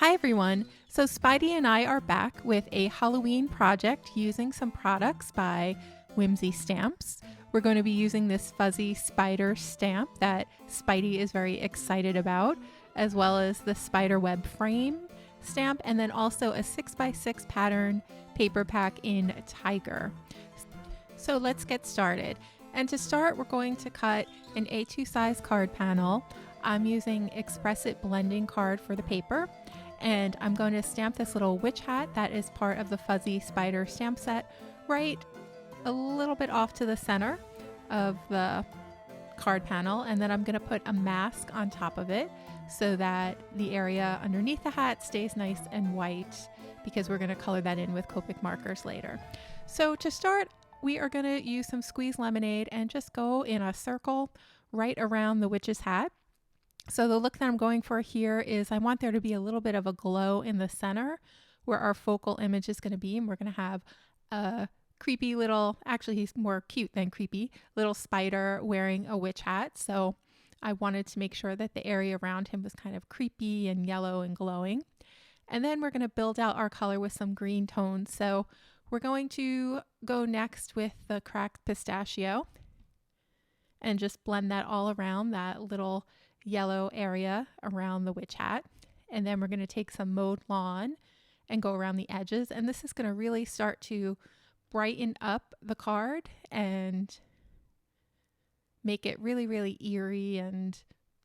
Hi everyone! So Spidey and I are back with a Halloween project using some products by Whimsy Stamps. We're going to be using this fuzzy spider stamp that Spidey is very excited about, as well as the spiderweb frame stamp, and then also a 6x6 pattern paper pack in tiger. So let's get started. And to start, we're going to cut an A2 size card panel. I'm using Express It blending card for the paper. And I'm going to stamp this little witch hat that is part of the Fuzzy Spider stamp set right a little bit off to the center of the card panel, and then I'm going to put a mask on top of it so that the area underneath the hat stays nice and white, because we're going to color that in with Copic markers later. So to start, we are going to use some squeezed lemonade and just go in a circle right around the witch's hat. So the look that I'm going for here is I want there to be a little bit of a glow in the center where our focal image is going to be. And we're going to have a creepy little, actually he's more cute than creepy, little spider wearing a witch hat. So I wanted to make sure that the area around him was kind of creepy and yellow and glowing. And then we're going to build out our color with some green tones. So we're going to go next with the cracked pistachio and just blend that all around that little yellow area around the witch hat. And then we're going to take some mowed lawn and go around the edges. And this is going to really start to brighten up the card and make it really, really eerie and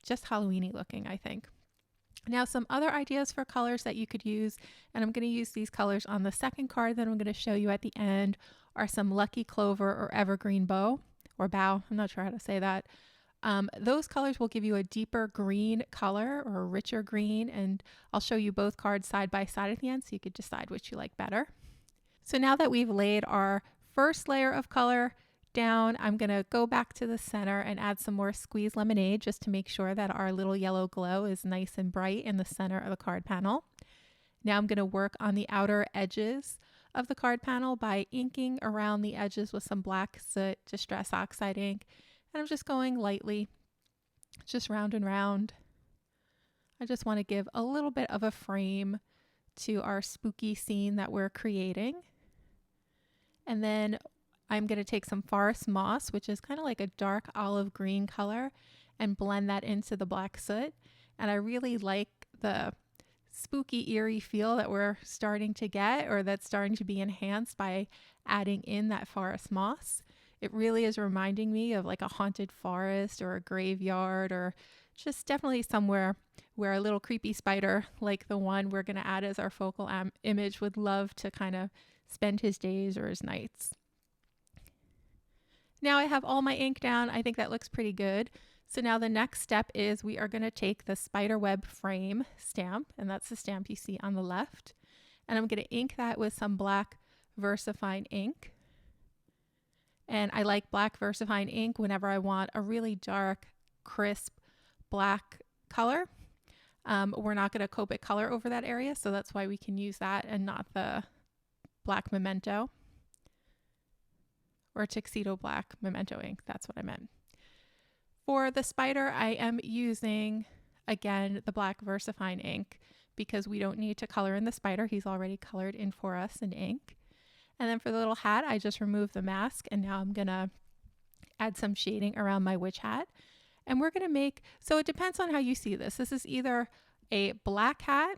just Halloween-y looking, I think. Now, some other ideas for colors that you could use, and I'm going to use these colors on the second card that I'm going to show you at the end, are some Lucky Clover or Evergreen Bow, or Bow, I'm not sure how to say that. Those colors will give you a deeper green color or a richer green, and I'll show you both cards side by side at the end so you could decide which you like better. So now that we've laid our first layer of color down, I'm going to go back to the center and add some more squeezed lemonade just to make sure that our little yellow glow is nice and bright in the center of the card panel. Now I'm going to work on the outer edges of the card panel by inking around the edges with some black soot Distress Oxide ink. And I'm just going lightly, just round and round. I just want to give a little bit of a frame to our spooky scene that we're creating. And then I'm going to take some forest moss, which is kind of like a dark olive green color, and blend that into the black soot. And I really like the spooky, eerie feel that we're starting to get, or that's starting to be enhanced by adding in that forest moss. It really is reminding me of like a haunted forest or a graveyard, or just definitely somewhere where a little creepy spider like the one we're going to add as our focal image would love to kind of spend his days or his nights. Now I have all my ink down. I think that looks pretty good. So now the next step is we are going to take the spiderweb frame stamp, and that's the stamp you see on the left, and I'm going to ink that with some black VersaFine ink. And I like black VersaFine ink whenever I want a really dark, crisp black color. We're not going to Copic color over that area, so that's why we can use that and not the black Memento or tuxedo black Memento ink. That's what I meant. For the spider, I am using, again, the black VersaFine ink because we don't need to color in the spider. He's already colored in for us in ink. And then for the little hat, I just removed the mask, and now I'm going to add some shading around my witch hat. And we're going to make, so it depends on how you see this. This is either a black hat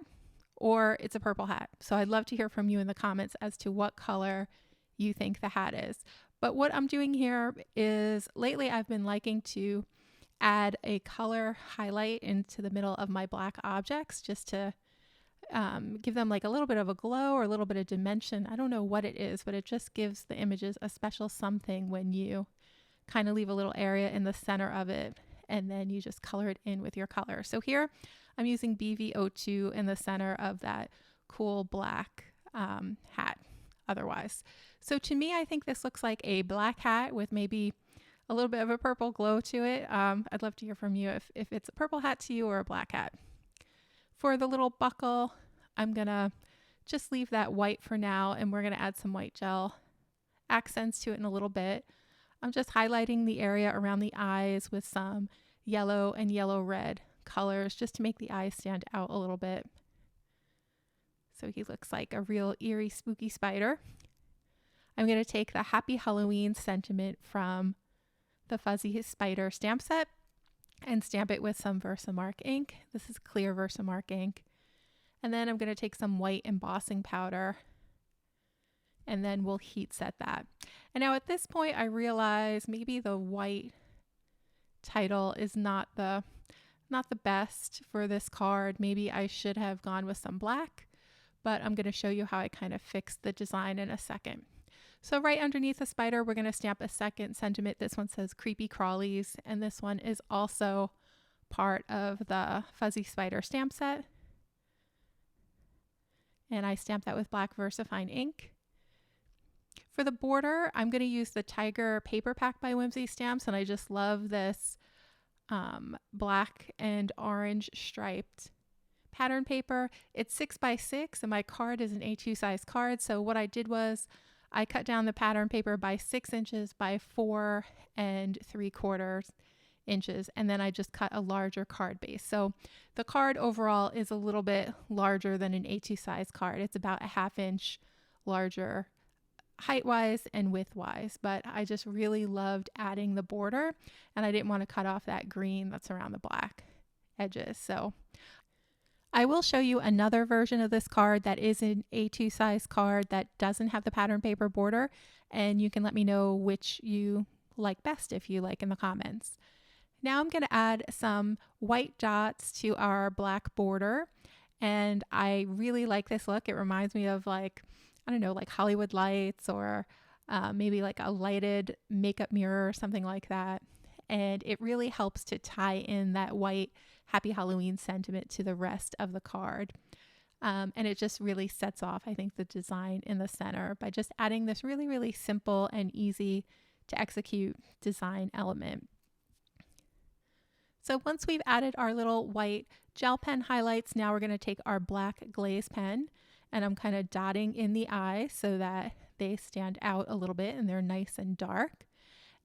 or it's a purple hat. So I'd love to hear from you in the comments as to what color you think the hat is. But what I'm doing here is lately I've been liking to add a color highlight into the middle of my black objects just to give them like a little bit of a glow or a little bit of dimension. I don't know what it is, but it just gives the images a special something when you kind of leave a little area in the center of it and then you just color it in with your color. So here I'm using BV02 in the center of that cool black hat otherwise. So to me, I think this looks like a black hat with maybe a little bit of a purple glow to it. I'd love to hear from you if it's a purple hat to you or a black hat. For the little buckle, I'm going to just leave that white for now, and we're going to add some white gel accents to it in a little bit. I'm just highlighting the area around the eyes with some yellow and yellow red colors just to make the eyes stand out a little bit. So he looks like a real eerie, spooky spider. I'm going to take the Happy Halloween sentiment from the Fuzzy Spider stamp set and stamp it with some Versamark ink. This is clear Versamark ink. And then I'm going to take some white embossing powder, and then we'll heat set that. And now at this point, I realize maybe the white title is not the best for this card. Maybe I should have gone with some black, but I'm going to show you how I kind of fixed the design in a second. So right underneath the spider, we're going to stamp a second sentiment. This one says Creepy Crawlies, and this one is also part of the Fuzzy Spider stamp set. And I stamped that with black VersaFine ink. For the border, I'm going to use the Tiger Paper Pack by Whimsy Stamps, and I just love this black and orange striped pattern paper. It's 6x6, and my card is an A2 size card. So what I did was I cut down the pattern paper by 6 inches by 4 3/4 inches, and then I just cut a larger card base. So the card overall is a little bit larger than an A2 size card. It's about a 1/2 inch larger height wise and width wise, but I just really loved adding the border, and I didn't want to cut off that green that's around the black edges. So I will show you another version of this card that is an A2 size card that doesn't have the pattern paper border, and you can let me know which you like best if you like in the comments. Now I'm going to add some white dots to our black border, and I really like this look. It reminds me of like Hollywood lights, or maybe like a lighted makeup mirror or something like that. And it really helps to tie in that white Happy Halloween sentiment to the rest of the card. And it just really sets off, I think, the design in the center by just adding this really, really simple and easy to execute design element. So once we've added our little white gel pen highlights, now we're going to take our black glaze pen, and I'm kind of dotting in the eyes so that they stand out a little bit and they're nice and dark.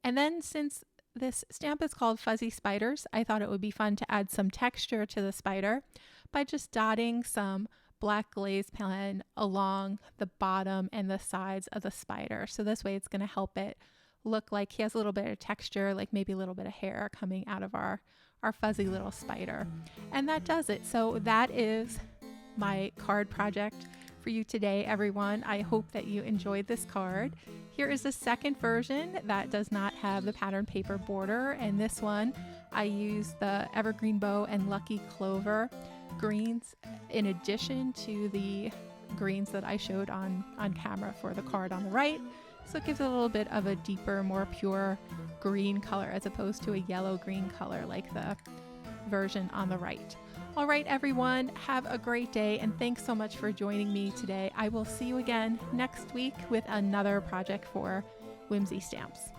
And then since this stamp is called Fuzzy Spiders, I thought it would be fun to add some texture to the spider by just dotting some black glaze pen along the bottom and the sides of the spider. So this way it's going to help it look like he has a little bit of texture, like maybe a little bit of hair coming out of our fuzzy little spider. And that does it. So that is my card project for you today, everyone. I hope that you enjoyed this card. Here is the second version that does not have the pattern paper border, and this one I used the Evergreen Bow and Lucky Clover greens in addition to the greens that I showed on camera for the card on the right. So it gives it a little bit of a deeper, more pure green color as opposed to a yellow-green color like the version on the right. All right, everyone, have a great day, and thanks so much for joining me today. I will see you again next week with another project for Whimsy Stamps.